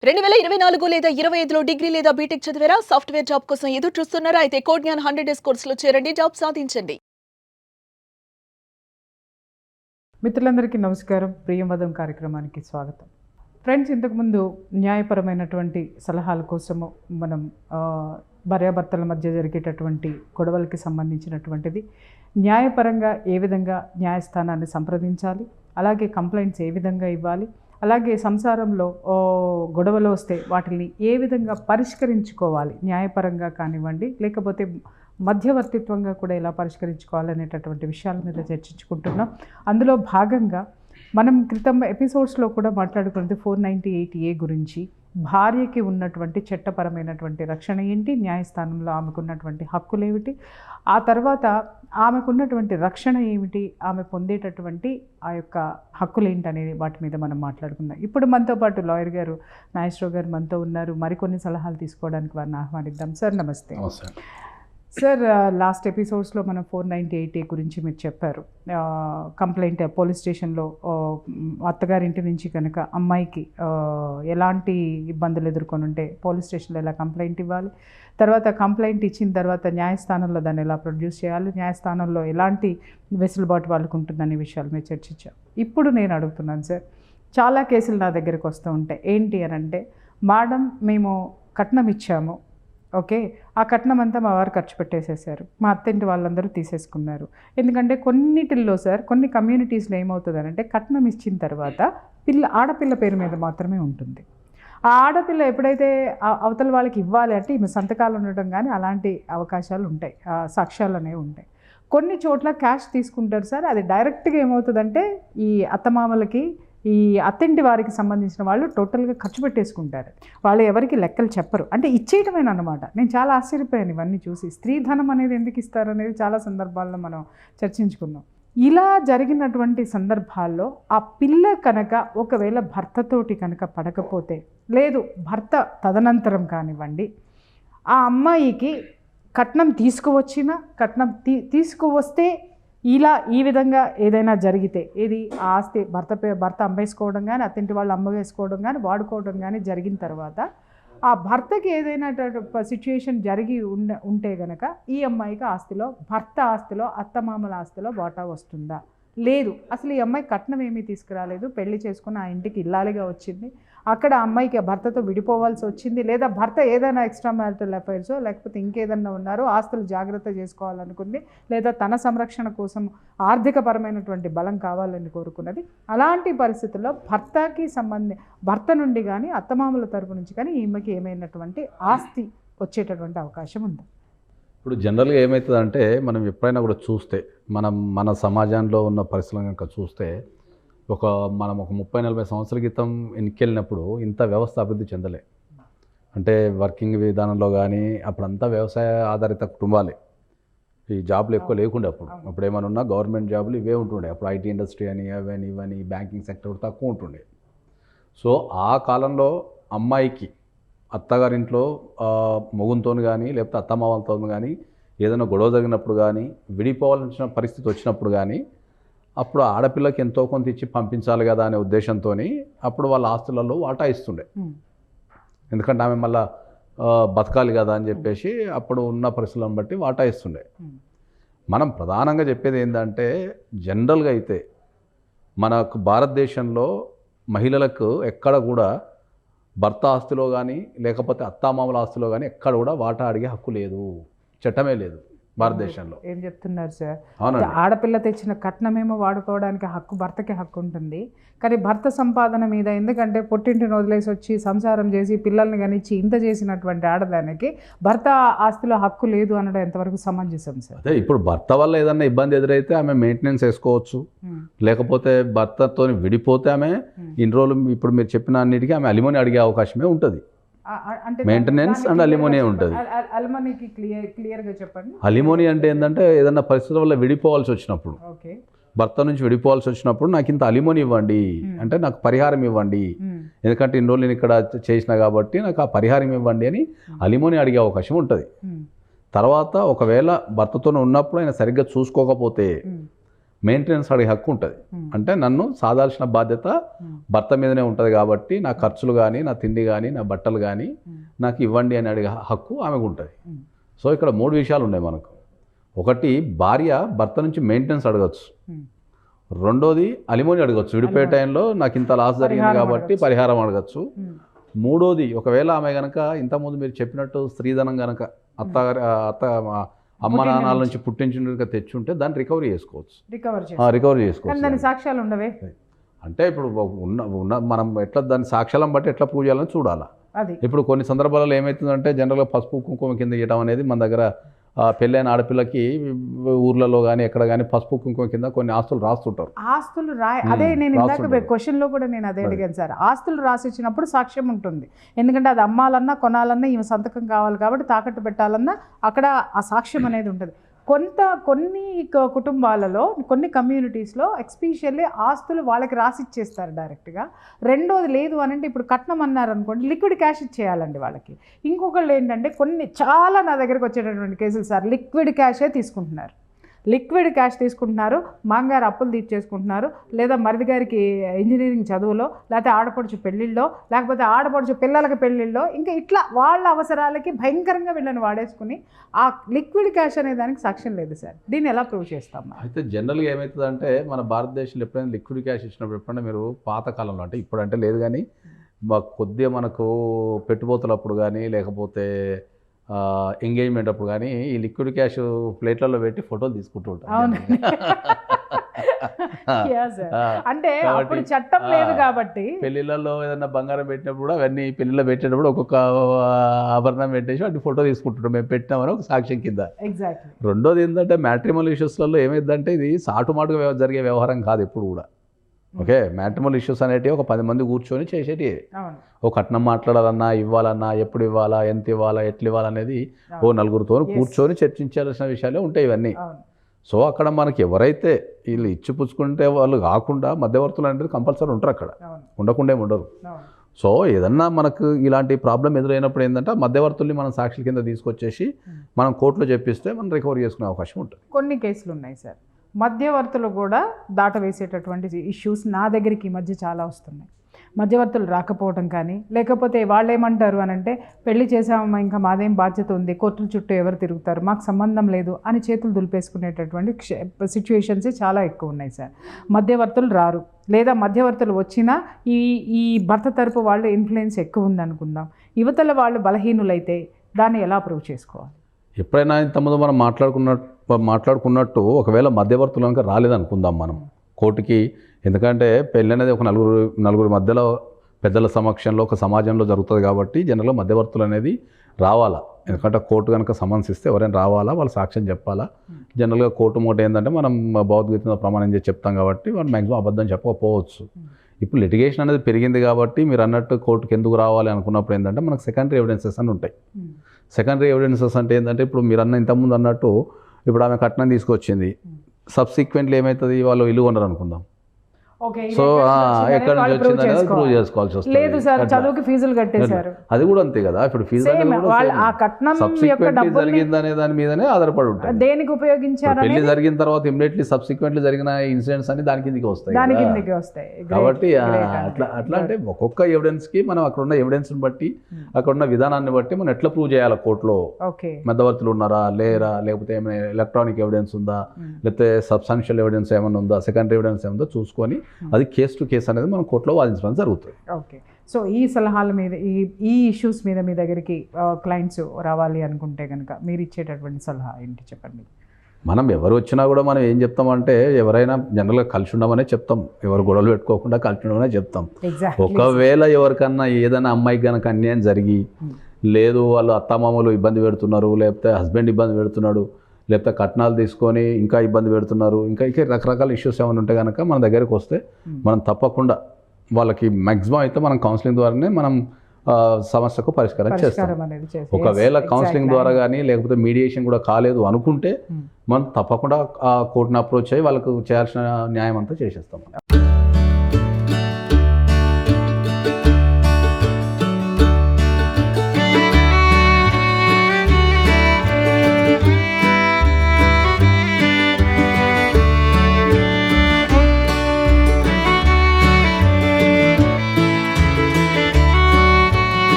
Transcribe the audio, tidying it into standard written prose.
2024 లేదా 25లో డిగ్రీ లేదా బీటెక్ చదివారా? సాఫ్ట్‌వేర్ జాబ్ కోసం ఎదురు చూస్తున్నారా? అయితే కోడ్ జ్ఞాన్ 100 డేస్ కోర్సులో చేరండి. జాబ్ సాధించండి. మిత్రులందరికీ నమస్కారం. ప్రియమదం కార్యక్రమానికి స్వాగతం. ఫ్రెండ్స్, ఇంతకుముందు న్యాయపరమైనటువంటి సలహాల కోసము మనం భార్యాభర్తల మధ్య జరిగేటటువంటి గొడవలకి సంబంధించినటువంటిది, న్యాయపరంగా ఏ విధంగా న్యాయస్థానాన్ని సంప్రదించాలి, అలాగే కంప్లైంట్స్ ఏ విధంగా ఇవ్వాలి, అలాగే సంసారంలో గొడవలు వస్తే వాటిని ఏ విధంగా పరిష్కరించుకోవాలి, న్యాయపరంగా కానివ్వండి లేకపోతే మధ్యవర్తిత్వంగా కూడా ఎలా పరిష్కరించుకోవాలనేటటువంటి విషయాల మీద చర్చించుకుంటున్నాం. అందులో భాగంగా మనం క్రితం ఎపిసోడ్స్లో కూడా మాట్లాడుకున్నది 498A గురించి. భార్యకి ఉన్నటువంటి చట్టపరమైనటువంటి రక్షణ ఏంటి, న్యాయస్థానంలో ఆమెకున్నటువంటి హక్కులు ఏమిటి, ఆ తర్వాత ఆమెకున్నటువంటి రక్షణ ఏమిటి, ఆమె పొందేటటువంటి ఆ యొక్క హక్కులు ఏంటనేది వాటి మీద మనం మాట్లాడుకుందాం. ఇప్పుడు మనతో పాటు లాయర్ గారు నాగేశ్వరరావు గారు మనతో ఉన్నారు. మరికొన్ని సలహాలు తీసుకోవడానికి వారిని ఆహ్వానిద్దాం. సార్ నమస్తే. సార్, లాస్ట్ ఎపిసోడ్స్లో మనం 498A గురించి మీరు చెప్పారు. కంప్లైంట్ పోలీస్ స్టేషన్లో అత్తగారింటి నుంచి కనుక అమ్మాయికి ఎలాంటి ఇబ్బందులు ఎదుర్కొని ఉంటే పోలీస్ స్టేషన్లో ఎలా కంప్లైంట్ ఇవ్వాలి, తర్వాత కంప్లైంట్ ఇచ్చిన తర్వాత న్యాయస్థానంలో దాన్ని ఎలా ప్రొడ్యూస్ చేయాలి, న్యాయస్థానంలో ఎలాంటి వెసులుబాటు వాళ్ళకు ఉంటుందనే విషయాలు మీరు చర్చించాం. ఇప్పుడు నేను అడుగుతున్నాను సార్, చాలా కేసులు నా దగ్గరికి వస్తూ ఉంటాయి. ఏంటి అని అంటే, మేడం మేము కట్నం ఇచ్చాము, ఓకే, ఆ కట్నం అంతా మా వారు ఖర్చు పెట్టేసేసారు, మా అత్తింటి వాళ్ళందరూ తీసేసుకున్నారు. ఎందుకంటే కొన్నిటిల్లో సార్, కొన్ని కమ్యూనిటీస్లో ఏమవుతుందనంటే, కట్నం ఇచ్చిన తర్వాత ఆడపిల్ల పేరు మీద మాత్రమే ఉంటుంది. ఆ ఆడపిల్ల ఎప్పుడైతే అవతల వాళ్ళకి ఇవ్వాలి అంటే ఈమె సంతకాలు ఉండటం కానీ అలాంటి అవకాశాలు ఉంటాయి, సాక్ష్యాలు అనేవి ఉంటాయి. కొన్ని చోట్ల క్యాష్ తీసుకుంటారు సార్. అది డైరెక్ట్గా ఏమవుతుందంటే ఈ అత్తమామలకి, ఈ అత్తింటి వారికి సంబంధించిన వాళ్ళు టోటల్గా ఖర్చు పెట్టేసుకుంటారు. వాళ్ళు ఎవరికి లెక్కలు చెప్పరు, అంటే ఇచ్చేయటమేనా అన్నమాట. నేను చాలా ఆశ్చర్యపోయాను ఇవన్నీ చూసి. స్త్రీధనం అనేది ఎందుకు ఇస్తారు అనేది చాలా సందర్భాల్లో మనం చర్చించుకున్నాం. ఇలా జరిగినటువంటి సందర్భాల్లో ఆ పిల్ల కనుక ఒకవేళ భర్తతోటి కనుక పడకపోతే, లేదు భర్త తదనంతరం కానివ్వండి ఆ అమ్మాయికి కట్నం తీసుకువచ్చినా, కట్నం తీసుకువస్తే ఈ విధంగా ఏదైనా జరిగితే, ఏది ఆస్తి భర్త అమ్మేసుకోవడం కానీ, అత్తింటి వాళ్ళు అమ్మవేసుకోవడం కానీ, వాడుకోవడం కానీ జరిగిన తర్వాత ఆ భర్తకి ఏదైనా సిచ్యుయేషన్ జరిగి ఉంటే గనక ఈ అమ్మాయికి ఆస్తిలో, భర్త ఆస్తిలో, అత్తమామల ఆస్తిలో వాటా వస్తుందా? లేదు, అసలు ఈ అమ్మాయి కట్నం ఏమీ తీసుకురాలేదు, పెళ్లి చేసుకుని ఆ ఇంటికి ఇల్లాలిగా వచ్చింది, అక్కడ అమ్మాయికి భర్తతో విడిపోవాల్సి వచ్చింది, లేదా భర్త ఏదైనా ఎక్స్ట్రా మ్యారిటల్ అఫైర్స్ లేకపోతే ఇంకేదన్నా ఉన్నారో, ఆస్తులు జాగ్రత్త చేసుకోవాలనుకుంది, లేదా తన సంరక్షణ కోసం ఆర్థికపరమైనటువంటి బలం కావాలని కోరుకున్నది. అలాంటి పరిస్థితుల్లో భర్త నుండి కానీ అత్తమామల తరపు నుంచి కానీ ఈమెకి ఏమైనటువంటి ఆస్తి వచ్చేటటువంటి అవకాశం ఉంది. ఇప్పుడు జనరల్గా ఏమవుతుందంటే, మనం ఎప్పుడైనా కూడా చూస్తే, మన సమాజంలో ఉన్న పరిస్థితులను కనుక చూస్తే, మనం ఒక 30-40 సంవత్సరాల క్రితం ఎన్నికెళ్ళినప్పుడు ఇంత వ్యవస్థ అభివృద్ధి చెందలే. అంటే వర్కింగ్ విధానంలో కానీ అప్పుడంతా వ్యవసాయ ఆధారిత కుటుంబాలే, ఈ జాబులు ఎక్కువ లేకుండే. అప్పుడు ఏమైనా ఉన్నా గవర్నమెంట్ జాబులు ఇవే ఉంటుండే. అప్పుడు ఐటీ ఇండస్ట్రీ అని అవని ఇవని బ్యాంకింగ్ సెక్టర్ తక్కువ ఉంటుండే. సో ఆ కాలంలో అమ్మాయికి అత్తగారింట్లో మొగునితో కానీ లేకపోతే అత్తమామలతో కానీ ఏదైనా గొడవ జరిగినప్పుడు కానీ, విడిపోవాల్సిన పరిస్థితి వచ్చినప్పుడు కానీ, అప్పుడు ఆడపిల్లకి ఎంతో కొంత ఇచ్చి పంపించాలి కదా అనే ఉద్దేశంతో అప్పుడు వాళ్ళ ఆస్తులలో వాటా ఇస్తుండే. ఎందుకంటే ఆమె మళ్ళీ బతకాలి కదా అని చెప్పేసి అప్పుడు ఉన్న పరిస్థితులను బట్టి వాటా ఇస్తుండే. మనం ప్రధానంగా చెప్పేది ఏంటంటే, జనరల్గా అయితే మనకు భారతదేశంలో మహిళలకు ఎక్కడ కూడా భర్త ఆస్తిలో కానీ లేకపోతే అత్తామామల ఆస్తిలో కానీ ఎక్కడ కూడా వాటా అడిగే హక్కు లేదు, చట్టమే లేదు భారతదేశంలో. ఏం చెప్తున్నారు సార్? అవునండి. ఆడపిల్ల తెచ్చిన కట్నమేమో వాడుకోవడానికి హక్కు, భర్తకి హక్కు ఉంటుంది, కానీ భర్త సంపాదన మీద, ఎందుకంటే పుట్టింటిని వదిలేసి వచ్చి సంసారం చేసి పిల్లల్ని కనిచ్చి ఇంత చేసినటువంటి ఆడదానికి భర్త ఆస్తిలో హక్కు లేదు అనడం ఎంతవరకు సమంజసం సార్? అదే, ఇప్పుడు భర్త వల్ల ఏదన్నా ఇబ్బంది ఎదురైతే ఆమె మెయింటెనెన్స్ వేసుకోవచ్చు, లేకపోతే భర్తతో విడిపోతే ఆమె ఇన్ని రోజులు ఇప్పుడు మీరు చెప్పిన అన్నిటికీ ఆమె అలిమోని అడిగే అవకాశమే ఉంటుంది. అంటే మెయింటెనెన్స్ అండ్ అలిమోనీ ఉంటుంది. అలిమోనీకి క్లియర్గా చెప్పండి. అలిమోనీ అంటే ఏంటంటే, ఏదన్నా పరిస్థితుల వల్ల విడిపోవాల్సి వచ్చినప్పుడు, ఓకే, భర్త నుంచి విడిపోవాల్సి వచ్చినప్పుడు నాకు ఇంత అలిమోనీ ఇవ్వండి, అంటే నాకు పరిహారం ఇవ్వండి, ఎందుకంటే ఇన్ని రోజులు నేను ఇక్కడ చేసిన కాబట్టి నాకు ఆ పరిహారం ఇవ్వండి అని అలిమోనీ అడిగే అవకాశం ఉంటుంది. తర్వాత ఒకవేళ భర్తతో ఉన్నప్పుడు ఆయన సరిగ్గా చూసుకోకపోతే మెయింటెనెన్స్ అడిగే హక్కు ఉంటుంది. అంటే నన్ను సాదాల్సిన బాధ్యత భర్త మీదనే ఉంటుంది కాబట్టి నా ఖర్చులు కానీ, నా తిండి కానీ, నా బట్టలు కానీ నాకు ఇవ్వండి అని అడిగే హక్కు ఆమెకు ఉంటుంది. సో ఇక్కడ 3 విషయాలు ఉన్నాయి మనకు. ఒకటి, భార్య భర్త నుంచి మెయింటెనెన్స్ అడగచ్చు. రెండోది, అలిమోని అడగచ్చు. విడిపోయే టైంలో నాకు ఇంత లాస్ జరిగింది కాబట్టి పరిహారం అడగచ్చు. మూడోది, ఒకవేళ ఆమె కనుక ఇంతకుముందు మీరు చెప్పినట్టు స్త్రీధనం కనుక అత్త అమ్మ నాన్నల నుంచి పుట్టించిన తెచ్చుంటే దాన్ని రికవరీ చేసుకోవచ్చు. రికవరీ చేసుకోవచ్చు. సాక్ష్యాలు ఉండవే అంటే ఇప్పుడు ఉన్న మనం ఎట్లా దాని సాక్ష్యాలను బట్టి ఎట్లా ప్రూవ్ చేయాలని చూడాలి. ఇప్పుడు కొన్ని సందర్భాలలో ఏమవుతుందంటే జనరల్గా పసుపు కుంకుమ కింద ఇవ్వడం అనేది మన దగ్గర పెళ్ళైన ఆడపిల్లకి ఊర్లలో కానీ ఎక్కడ కానీ పసుపు కుంకుమ కింద కొన్ని ఆస్తులు రాస్తుంటారు. ఆస్తులు అదే నేను ఇందాక క్వశ్చన్లో కూడా నేను అదే అడిగాను సార్. ఆస్తులు రాసి ఇచ్చినప్పుడు సాక్ష్యం ఉంటుంది. ఎందుకంటే అది అమ్మాలన్నా కొనాలన్నా ఈమె సంతకం కావాలి కాబట్టి తాకట్టు పెట్టాలన్నా అక్కడ ఆ సాక్ష్యం అనేది ఉంటుంది. కొన్ని కుటుంబాలలో, కొన్ని కమ్యూనిటీస్లో ఎక్స్పెషల్లీ ఆస్తులు వాళ్ళకి రాసి ఇచ్చేస్తారు డైరెక్ట్గా. రెండోది లేదు అని అంటే ఇప్పుడు కట్నం అన్నారు అనుకోండి, లిక్విడ్ క్యాష్ ఇచ్చేయాలండి వాళ్ళకి. ఇంకొకళ్ళు ఏంటంటే చాలా నా దగ్గరకు వచ్చేటటువంటి కేసులు సార్ లిక్విడ్ క్యాషే తీసుకుంటున్నారు. లిక్విడ్ క్యాష్ తీసుకుంటున్నారు, మాంగారు అప్పులు తీర్చేసుకుంటున్నారు, లేదా మరిది గారికి ఇంజనీరింగ్ చదువులో, లేకపోతే ఆడపడుచు పెళ్ళిళ్ళలో, లేకపోతే ఆడపడుచు పిల్లలకి పెళ్ళిళ్ళలో, ఇంకా ఇట్లా వాళ్ళ అవసరాలకి భయంకరంగా వీళ్ళని వాడేసుకుని ఆ లిక్విడ్ క్యాష్ అనే దానికి సాక్ష్యం లేదు సార్. దీన్ని ఎలా ప్రూవ్ చేస్తాం? అయితే జనరల్గా ఏమవుతుందంటే మన భారతదేశంలో ఎప్పుడైనా లిక్విడ్ క్యాష్ ఇచ్చినప్పుడు ఎప్పుడైనా మీరు పాతకాలంలో, అంటే ఇప్పుడు అంటే లేదు కానీ కొద్దిగా మనకు పెట్టుబోతులప్పుడు కానీ లేకపోతే ఎంగేజ్మెంట్ అప్పుడు కానీ ఈ లిక్విడ్ క్యాష్ ప్లేట్లలో పెట్టి ఫోటోలు తీసుకుంటూ ఉంటారు. అంటే అప్పుడు చట్టం లేదు కాబట్టి పెళ్లిళ్ళలో ఏదైనా బంగారం పెట్టినప్పుడు కూడా అవన్నీ పెళ్లిలో పెట్టేటప్పుడు ఒక్కొక్క ఆభరణం పెట్టేసి వాటి ఫోటో తీసుకుంటుంటాం మేము పెట్టినామని ఒక సాక్ష్యం కింద. రెండోది ఏంటంటే మ్యాట్రిమోనల్ ఇష్యూస్లలో ఏమైందంటే ఇది సాటుమాటుగా జరిగే వ్యవహారం కాదు ఎప్పుడు కూడా. ఓకే, మ్యాట్రిమోనల్ ఇష్యూస్ అనేటివి ఒక 10 మంది కూర్చొని చేసేటివి. ఓ కట్నం మాట్లాడాలన్నా, ఇవ్వాలన్నా, ఎప్పుడు ఇవ్వాలా, ఎంత ఇవ్వాలా, ఎట్లు ఇవ్వాలనేది ఓ నలుగురితో కూర్చొని చర్చించాల్సిన విషయాలే ఉంటాయి ఇవన్నీ. సో అక్కడ మనకి ఎవరైతే వీళ్ళు ఇచ్చి పుచ్చుకుంటే వాళ్ళు కాకుండా మధ్యవర్తులు అనేది కంపల్సరీ ఉంటారు అక్కడ, ఉండకుండా ఉండరు. సో ఏదన్నా మనకు ఇలాంటి ప్రాబ్లం ఎదురైనప్పుడు ఏంటంటే మధ్యవర్తుల్ని మనం సాక్షుల కింద తీసుకొచ్చేసి మనం కోర్టులో చెప్పిస్తే మనం రికవరీ చేసుకునే అవకాశం ఉంటుంది. కొన్ని కేసులు ఉన్నాయి సార్, మధ్యవర్తులు కూడా దాటవేసేటటువంటి ఇష్యూస్ నా దగ్గరికి ఈ మధ్య చాలా వస్తున్నాయి. మధ్యవర్తులు రాకపోవడం కానీ, లేకపోతే వాళ్ళు ఏమంటారు అని అంటే పెళ్లి చేసామమ్మా ఇంకా మాదేం బాధ్యత ఉంది, కోర్టుల చుట్టూ ఎవరు తిరుగుతారు, మాకు సంబంధం లేదు అని చేతులు దులిపేసుకునేటటువంటి సిచ్యువేషన్స్ చాలా ఎక్కువ ఉన్నాయి సార్. మధ్యవర్తులు రారు, లేదా మధ్యవర్తులు వచ్చినా ఈ భర్త తరపు వాళ్ళు ఇన్ఫ్లుయెన్స్ ఎక్కువ ఉందనుకుందాం, యువతల వాళ్ళు బలహీనులైతే దాన్ని ఎలా ప్రూవ్ చేసుకోవాలి? ఎప్పుడైనా ఇంతకుముందు మనం మాట్లాడుకున్నట్టు ఒకవేళ మధ్యవర్తులు కనుక రాలేదనుకుందాం మనం కోర్టుకి, ఎందుకంటే పెళ్ళి అనేది ఒక నలుగురి మధ్యలో పెద్దల సమక్షంలో ఒక సమాజంలో జరుగుతుంది కాబట్టి జనరల్గా మధ్యవర్తులు అనేది రావాలా. ఎందుకంటే కోర్టు కనుక సమన్స్ ఇస్తే ఎవరైనా రావాలా, వాళ్ళు సాక్ష్యం చెప్పాలా. జనరల్గా కోర్టు మూట ఏంటంటే మనం భగవద్గీత ప్రమాణం చేసి చెప్తాం కాబట్టి వాళ్ళు మ్యాక్సిమం అబద్ధం చెప్పకపోవచ్చు. ఇప్పుడు లిటిగేషన్ అనేది పెరిగింది కాబట్టి మీరు అన్నట్టు కోర్టుకి ఎందుకు రావాలి అనుకున్నప్పుడు ఏంటంటే మనకు సెకండరీ ఎవిడెన్సెస్ అని ఉంటాయి. సెకండరీ ఎవిడెన్సెస్ అంటే ఏంటంటే ఇప్పుడు మీరు ఇంతకుముందు అన్నట్టు ఇప్పుడు ఆమె కట్నం తీసుకొచ్చింది, సబ్సిక్వెంట్లీ ఏమవుతుంది, వాళ్ళు ఇల్లు కొనరు అనుకుందాం. సో ఎక్కడ నుంచి వచ్చిందనేది ప్రూవ్ చేసుకోవాల్సి వస్తుంది. లేదు సార్ చదువుకి ఫీజులు కట్టేశారు, అది కూడా అంతే కదా. ఇప్పుడు ఫీజు జరిగిందనే దాని మీదనే ఆధారపడి ఉంటుంది. దేనికి ఉపయోగించారు, పెళ్లి జరిగిన తర్వాత ఇమ్మీడియట్లీ సబ్సిక్వెంట్లీ జరిగిన ఇన్సిడెంట్స్ అని దాని కిందకి వస్తాయి కాబట్టి అట్లా అంటే ఒక్కొక్క ఎవిడెన్స్ కి మనం అక్కడ ఉన్న ఎవిడెన్స్ బట్టి అక్కడ ఉన్న విధానాన్ని బట్టి మనం ఎట్లా ప్రూవ్ చేయాలి కోర్టులో. మధ్యవర్తులు ఉన్నారా లేరా, లేకపోతే ఏమైనా ఎలక్ట్రానిక్ ఎవిడెన్స్ ఉందా, లేకపోతే సబ్స్టాన్షియల్ ఎవిడెన్స్ ఏమైనా ఉందా, సెకండరీ ఎవిడెన్స్ ఏముందో చూసుకొని అది కేసు టు కేసు అనేది మనం కోర్టులో వాదించడం జరుగుతుంది. ఓకే, సో ఈ సలహాల మీద ఈ ఇష్యూస్ మీద మీ దగ్గరికి క్లయింట్స్ రావాలి అనుకుంటే కనుక మీరు ఇచ్చేటటువంటి సలహా ఏంటి చెప్పండి? మనం ఎవరు వచ్చినా కూడా మనం ఏం చెప్తామంటే ఎవరైనా జనరల్గా కలిసి ఉండమనే చెప్తాం, ఎవరు గొడవలు పెట్టుకోకుండా కలిసి ఉండమనే చెప్తాం. ఒకవేళ ఎవరికన్నా ఏదైనా అమ్మాయికి కనుక అన్యాయం జరిగి లేదు వాళ్ళు అత్తమామలు ఇబ్బంది పెడుతున్నారు, లేకపోతే హస్బెండ్ ఇబ్బంది పెడుతున్నాడు, లేకపోతే కట్నాలు తీసుకొని ఇంకా ఇబ్బంది పెడుతున్నారు, ఇంకా రకరకాల ఇష్యూస్ ఏమైనా ఉంటే కనుక మన దగ్గరికి వస్తే మనం తప్పకుండా వాళ్ళకి మ్యాక్సిమం అయితే మనం కౌన్సిలింగ్ ద్వారానే మనం సమస్యకు పరిష్కారం చేస్తాం. ఒకవేళ కౌన్సిలింగ్ ద్వారా కానీ లేకపోతే మీడియేషన్ కూడా కాలేదు అనుకుంటే మనం తప్పకుండా కోర్టును అప్రోచ్ అయ్యి వాళ్ళకు చేయాల్సిన న్యాయం అంతా చేసేస్తాం.